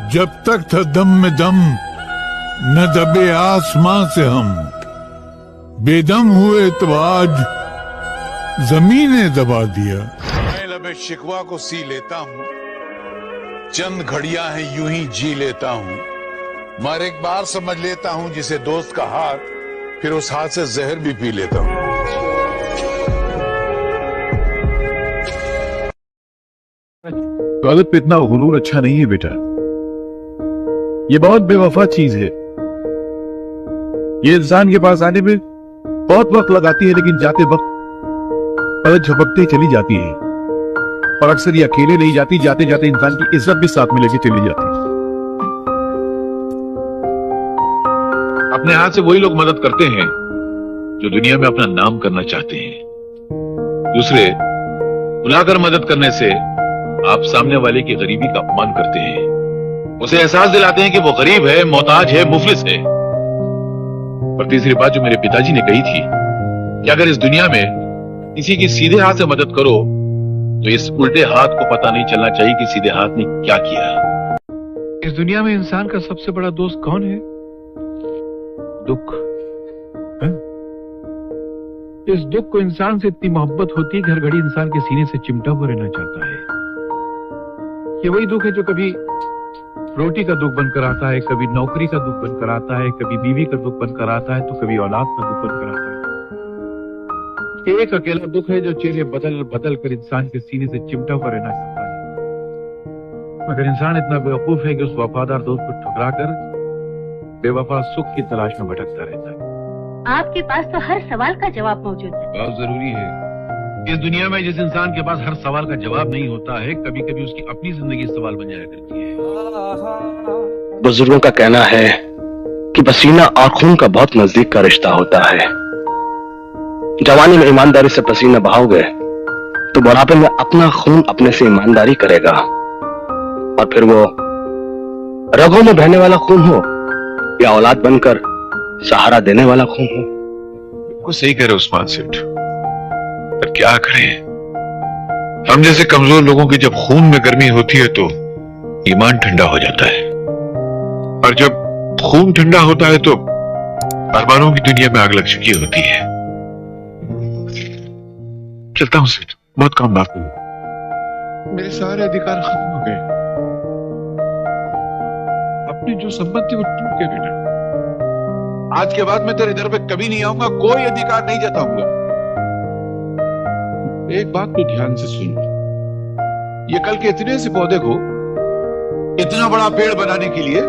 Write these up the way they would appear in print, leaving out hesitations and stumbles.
जब तक था दम में दम न दबे आसमां से हम, बेदम हुए तो आज जमीन ने दबा दिया। मैं लबे शिकवा को सी लेता हूँ, चंद घड़ियां हैं यूं ही जी लेता हूँ, मगर एक बार समझ लेता हूँ जिसे दोस्त का हाथ, फिर उस हाथ से जहर भी पी लेता हूँ। स्वागत पे इतना गुरूर अच्छा नहीं है बेटा, ये बहुत बेवफा चीज है। ये इंसान के पास आने में बहुत वक्त लगाती है, लेकिन जाते वक्त पलक झपकते ही चली जाती है। और अक्सर ये अकेले नहीं जाती, जाते जाते इंसान की इज्जत भी साथ में लेके चली जाती है। अपने हाथ से वही लोग मदद करते हैं जो दुनिया में अपना नाम करना चाहते हैं। दूसरे बुलाकर मदद करने से आप सामने वाले की गरीबी का अपमान करते हैं, उसे एहसास दिलाते हैं कि वो गरीब है, मोहताज है, मुफलिस है। और तीसरी बात जो मेरे पिताजी ने कही थी कि अगर इस दुनिया में किसी की सीधे हाथ से मदद करो तो इस उल्टे हाथ को पता नहीं चलना चाहिए कि सीधे हाथ ने क्या किया। इस दुनिया में इंसान का सबसे बड़ा दोस्त कौन है? दुख। इस दुख को इंसान से इतनी मोहब्बत होती है कि हर घड़ी इंसान के सीने से चिमटा हुआ रहना चाहता है। ये वही दुख है जो कभी रोटी का दुख बनकर आता है, कभी नौकरी का दुख बनकर आता है, कभी बीवी का दुख बनकर आता है, तो कभी औलाद का दुख बनकर आता है। एक अकेला दुख है जो चेहरे बदल बदल कर इंसान के सीने से चिमटा हुआ रहना चाहता है, मगर इंसान इतना बेवकूफ है कि उस वफादार दोस्त को ठुकरा कर बेवफा सुख की तलाश में भटकता रहता है। आपके पास तो हर सवाल का जवाब मौजूद है। बहुत जरूरी है। इस दुनिया में जिस इंसान के पास हर सवाल का जवाब नहीं होता है, कभी कभी उसकी अपनी जिंदगी सवाल बन जाया करती है। बुजुर्गों का कहना है कि पसीना और खून का बहुत नजदीक का रिश्ता होता है। जवानी में ईमानदारी से पसीना बहाओगे तो बुढ़ापे में अपना खून अपने से ईमानदारी करेगा, और फिर वो रगों में बहने वाला खून हो या औलाद बनकर सहारा देने वाला खून हो। बिल्कुल सही कह रहे उस्मान सेठ, पर क्या करें, हम जैसे कमजोर लोगों की जब खून में गर्मी होती है तो ईमान ठंडा हो जाता है, और जब खून ठंडा होता है तो अरमानों की दुनिया में आग लग चुकी होती है। चलता हूं सेठ, बहुत काम बाकी है। मेरे सारे अधिकार खत्म हो गए, अपनी जो संपत्ति वो टूट गई बेटा। आज के बाद मैं तेरे दर पे कभी नहीं आऊंगा, कोई अधिकार नहीं जताऊंगा। एक बात तो ध्यान से सुन, ये कल के इतने से पौधे को इतना बड़ा पेड़ बनाने के लिए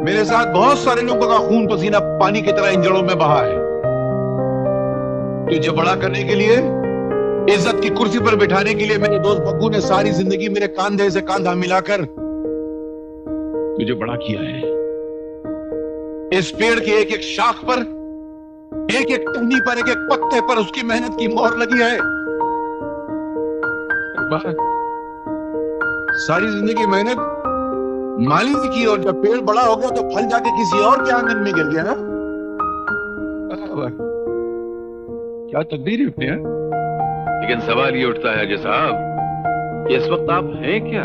मेरे साथ बहुत सारे लोगों का खून पसीना पानी की तरह इन जड़ों में बहा है। तुझे बड़ा करने के लिए, इज्जत की कुर्सी पर बिठाने के लिए मेरे दोस्त बग्गू ने सारी जिंदगी मेरे कंधे से कंधा मिलाकर तुझे बड़ा किया है। इस पेड़ की एक एक शाख पर, एक एक टहनी पर, एक एक पत्ते पर उसकी मेहनत की मोहर लगी है। सारी जिंदगी मेहनत माली ने की, और जब पेड़ बड़ा हो गया तो फल जाके किसी और के आंगन में गिर गया ना। क्या तकदीर है अपने। लेकिन सवाल ये उठता है अजय साहब, इस वक्त आप हैं क्या?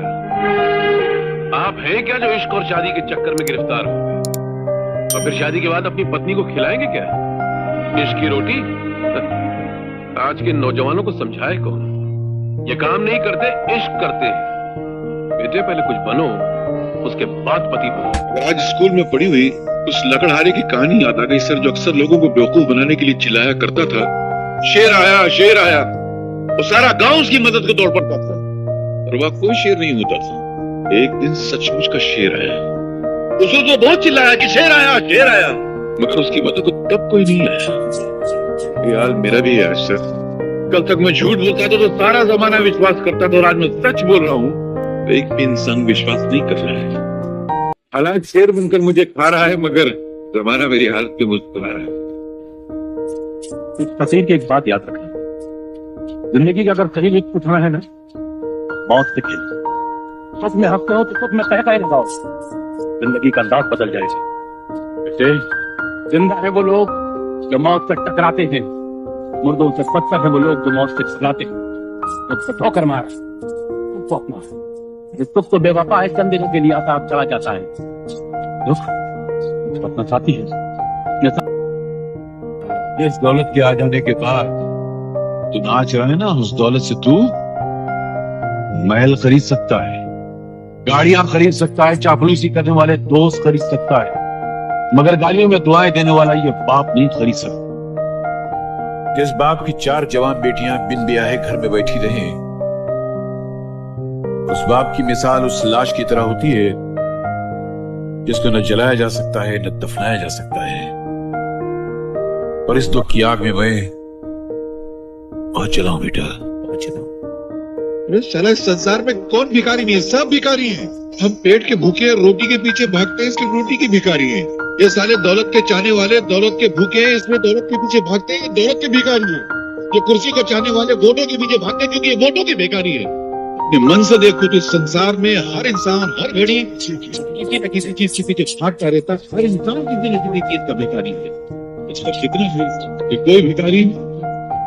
आप हैं क्या जो इश्क और शादी के चक्कर में गिरफ्तार हो गए, और फिर शादी के बाद अपनी पत्नी को खिलाएंगे क्या इश्क की रोटी? आज के नौजवानों को समझाए कौन? ये काम नहीं करते, इश्क करते हैं। बेटे पहले कुछ बनो, उसके बाद पति बनो। अगर आज स्कूल में पढ़ी हुई उस लकड़हारे की कहानी याद आ गई सर, जो अक्सर लोगों को बेवकूफ बनाने के लिए चिल्लाया करता था, शेर आया शेर आया, वो सारा गांव उसकी मदद को दौड़ पड़ता था, और वह कोई शेर नहीं होता था। एक दिन सचमुच का शेर आया, उसने तो बहुत चिल्लाया कि शेर आया, मगर उसकी मदद को तब कोई नहीं आया। ये हाल मेरा भी है सर। कल तक मैं झूठ बोलता था तो सारा जमाना विश्वास करता था, और आज मैं सच बोल रहा हूँ तो एक भी इंसान विश्वास नहीं कर रहा है। हालांकि शेर बनकर मुझे खा रहा है, मगर जमाना मेरी हालत पे मुस्कुरा रहा है। फकीर की एक बात याद रखना, जिंदगी का अगर सही रिस्क उठाना है ना, मौत से खेल। सच में हंसते हो तो सच में कह लगाओ, जिंदगी का अंदाज बदल जाएगा। बेटे, जिंदा है वो लोग जो मौत से टकराते हैं, मुर्दों से पत्थर है वो लोग जो मौत से टकराते हैं। ठोकर मारा, दुख तो बेवफा है, चंद दिनों के लिए आता चला जाता है। दुख अपना साथी है। इस दौलत के आ जाने के बाद तू नाच रहा है ना, उस दौलत से तू महल खरीद सकता है, गाड़ियां खरीद सकता है, चापलूसी करने वाले दोस्त खरीद सकता है, मगर गालियों में दुआएं देने वाला ये बाप नहीं खरीद सकता। जिस बाप की 4 जवान बेटियां बिन ब्याहे घर में बैठी रहे, उस बाप की मिसाल उस लाश की तरह होती है जिसको न जलाया जा सकता है न दफनाया जा सकता है। और इस दुख की आग में मैं बहुत जलाऊं बेटा, बहुत जलाऊं। साला इस संसार में कौन भिखारी नहीं है? सब भिखारी हैं। हम पेट के भूखे हैं, रोटी के पीछे भागते हैं, इसलिए रोटी की भिखारी हैं। ये साले दौलत के चाहने वाले दौलत के भूखे हैं, इसलिए दौलत के पीछे भागते हैं, दौलत के भिखारी हैं। ये कुर्सी को चाहने वाले वोटों के पीछे भागते हैं, क्योंकि ये वोटों के भिखारी है। अपने मन से देखो तो इस संसार में हर इंसान हर घड़ी किसी न किसी चीज के पीछे भागता रहता है। हर इंसान किसी न किसी चीज का भिखारी है। इसका फिक्र है कि कोई भिखारी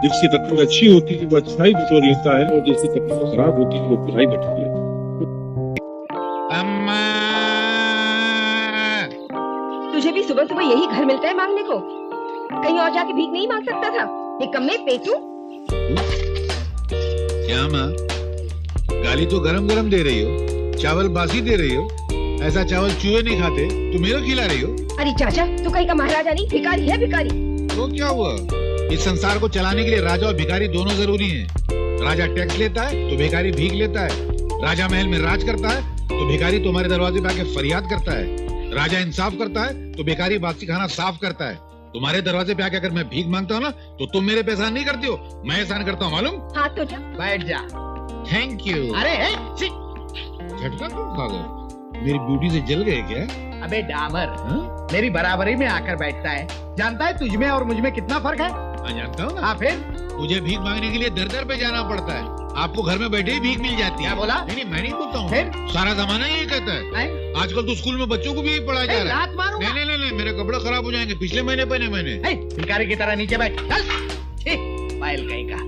जिसकी तकलीफ अच्छी होती है वो अच्छाई बटोर लेता है, और जिसकी तकलीफ खराब होती है वो बुराई बटोर लेता है। अम्मा, तुझे भी सुबह सुबह यही घर मिलता है मांगने को? कहीं और जाके भीख नहीं मांग सकता था? निकम्मे पेटू। क्या माँ, गाली तो गरम गरम दे रही हो, चावल बासी दे रही हो। ऐसा चावल चूहे नहीं खाते, तुम मेरे को खिला रही हो। अरे चाचा, तू कहीं का महाराजा नहीं, भिखारी है भिखारी। तो क्या हुआ? इस संसार को चलाने के लिए राजा और भिखारी दोनों जरूरी हैं। राजा टैक्स लेता है तो भिखारी भीख लेता है। राजा महल में राज करता है तो भिखारी तुम्हारे दरवाजे पे आके फरियाद करता है। राजा इंसाफ करता है तो भिखारी बासी खाना साफ करता है। तुम्हारे दरवाजे पे आके अगर मैं भीख मांगता हूँ ना, तो तुम मेरे पे एहसान नहीं करती हो, मैं एहसान करता हूँ, मालूम? हाँ तो जा, बैठ जा। Thank you. अरे झटका क्यों खा गए? मेरी ब्यूटी से जल गए क्या? अबे डामर, मेरी बराबरी में आकर बैठता है। जानता है तुझ में और मुझ में कितना फर्क है? जानता हूँ ना। हाँ फिर? मुझे भीख मांगने के लिए दर दर पे जाना पड़ता है, आपको घर में बैठे ही भीख मिल जाती है। क्या बोला? नहीं, मैं नहीं बोलता हूँ। फिर? सारा जमाना यही कहता है। आजकल तो स्कूल में बच्चों को भी यही पढ़ाया जा रहा है। नहीं नहीं नहीं, मेरे कपड़े खराब हो जाएंगे, पिछले महीने पहने मैंने। भिखारी की तरह नीचे बैठ, चल। पायल कहीं का।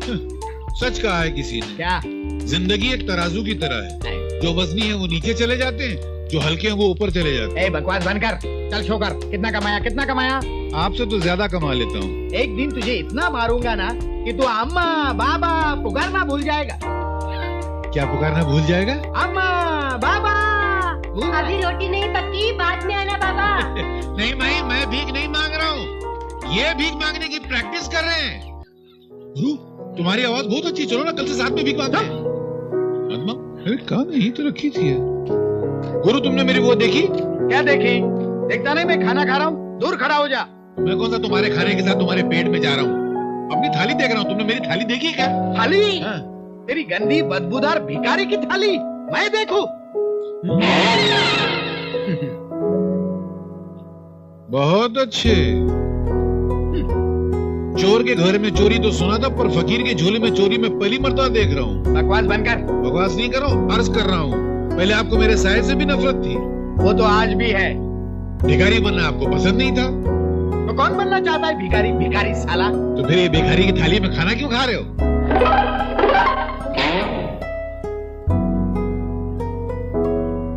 सच कहा है किसी ने। क्या? जिंदगी एक तराजू की तरह है, जो वजनी है वो नीचे चले जाते हैं, जो हल्के हैं वो ऊपर चले जाते हैं। बकवास बंद कर, चल शो कर। कितना कमाया, कितना कमाया? आपसे तो ज्यादा कमा लेता हूँ। एक दिन तुझे इतना मारूंगा ना कि तू अम्मा बाबा पुकारना भूल जाएगा। क्या पुकारना भूल जाएगा? अम्मा बाबा। अभी रोटी नहीं पकी, बाद में आना बाबा। नहीं भाई, मैं भीख नहीं मांग रहा हूँ, ये भीख मांगने की प्रैक्टिस कर रहे हैं। गुरु, तुम्हारी आवाज बहुत अच्छी, चलो ना कल से साथ में भीख मांगते हैं। कहाँ नहीं तो रखी थी। गुरु, तुमने मेरी वो देखी? क्या देखी? देखता नहीं मैं खाना खा रहा हूँ, दूर खड़ा हो जा। मैं कौन सा तुम्हारे खाने के साथ तुम्हारे पेट में जा रहा हूँ? अपनी थाली देख रहा हूँ। तुमने मेरी थाली देखी क्या? थाली? हाँ। तेरी गंदी बदबूदार भिखारी की थाली मैं देखूं? बहुत अच्छे। चोर के घर में चोरी तो सुना था, पर फकीर के झोले में चोरी में पहली मर्तबा देख रहा हूँ। बकवास बंद कर। बकवास नहीं करो, अर्ज कर रहा हूँ। पहले आपको मेरे साय से भी नफरत थी। वो तो आज भी है। भिखारी बनना आपको पसंद नहीं था, तो कौन बनना चाहता है भिखारी? भिखारी साला। तो फिर ये भिखारी की थाली में खाना क्यों खा रहे हो?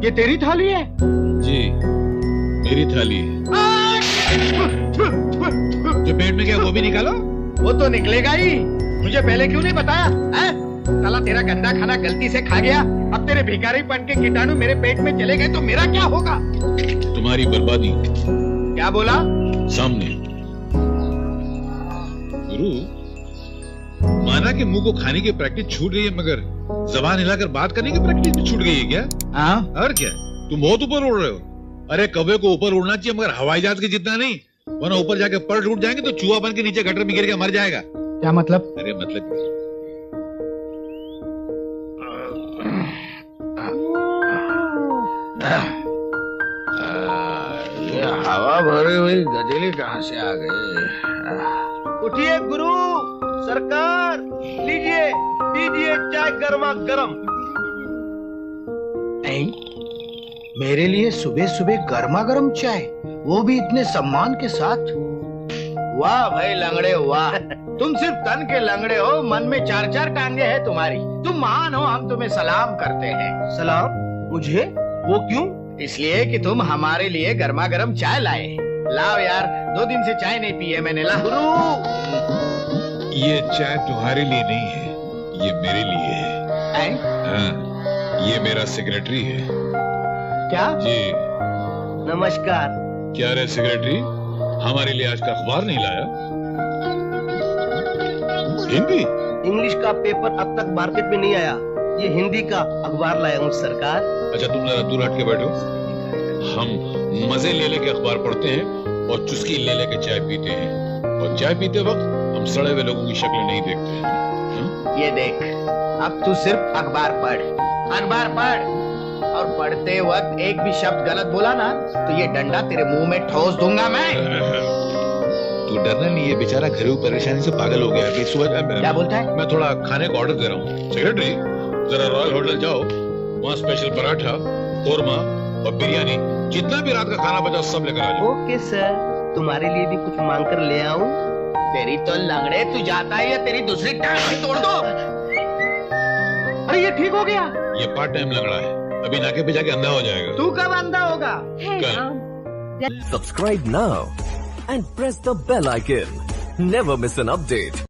ये तेरी थाली है? जी, मेरी थाली है। जो पेट में क्या वो भी निकालो। वो तो निकलेगा ही, मुझे पहले क्यों नहीं बताया? साला तेरा गंदा खाना गलती से खा गया, अब तेरे भिखारीपन के कीटाणु मेरे पेट में चले गए तो मेरा क्या होगा? तुम्हारी बर्बादी। क्या बोला? सामने। गुरु, माना कि मुंह को खाने की प्रैक्टिस छूट गई है, मगर जबान हिलाकर बात करने की प्रैक्टिस भी छूट गई है क्या? हाँ। और क्या, तुम बहुत ऊपर उड़ रहे हो। अरे कौवे को ऊपर उड़ना चाहिए, मगर हवाई जहाज के जितना नहीं, वरना ऊपर जाके पर टूट जाएंगे तो चूहा बन के नीचे गटर में गिर के मर जाएगा। क्या मतलब? अरे मतलब ये हवा भरी हुई गदेली कहाँ से आ गई? उठिए गुरु सरकार, लीजिए दीजिए चाय गर्मा गर्म। नहीं, मेरे लिए सुबह सुबह गर्मा गर्म चाय, वो भी इतने सम्मान के साथ। वाह भाई लंगड़े वाह, तुम सिर्फ तन के लंगड़े हो, मन में 4-4 टांगे हैं तुम्हारी। तुम महान हो, हम तुम्हें सलाम करते हैं। सलाम? मुझे? वो क्यों? इसलिए कि तुम हमारे लिए गर्मा गर्म चाय लाए। लाओ यार, 2 दिन से चाय नहीं पी है मैंने। ला गुरु, ये चाय तुम्हारे लिए नहीं है, ये मेरे लिए है। हाँ, ये मेरा सेक्रेटरी है। क्या? जी नमस्कार। क्या रे सेक्रेटरी, हमारे लिए आज का अखबार नहीं लाया? हिंदी? इंग्लिश का पेपर अब तक मार्केट में नहीं आया, ये हिंदी का अखबार लाया हूँ सरकार। अच्छा तुम जरा दूर हट के बैठो। हम मजे ले लेके अखबार पढ़ते हैं और चुस्की ले लेके चाय पीते हैं, और चाय पीते वक्त हम सड़े हुए लोगों की शक्ल नहीं देखते हैं। ये देख, अब तू सिर्फ अखबार पढ़, अखबार पढ़, और पढ़ते वक्त एक भी शब्द गलत बोला ना तो ये डंडा तेरे मुंह में ठोस दूंगा मैं। तू डरना नहीं, ये बेचारा घरेलू परेशानी से पागल हो गया है। सुबह क्या बोलता है? मैं थोड़ा खाने का ऑर्डर दे रहा हूँ। सेक्रेटरी जरा रॉयल होटल जाओ, वहाँ स्पेशल पराठा, कोरमा और बिरयानी, जितना भी रात का खाना बचा सब लेकर आ जाओ। ओके सर, तुम्हारे लिए भी कुछ मांग कर ले आऊं? तेरी तो लंगड़े, तू जाता है या तेरी दूसरी टांग भी तोड़ दो। अरे ये ठीक हो गया। ये पार्ट टाइम लंगड़ा है, अभी नाके पे जाके अंधा हो जाएगा। तू कब अंधा होगा? Subscribe now and press the bell icon. Never miss an update.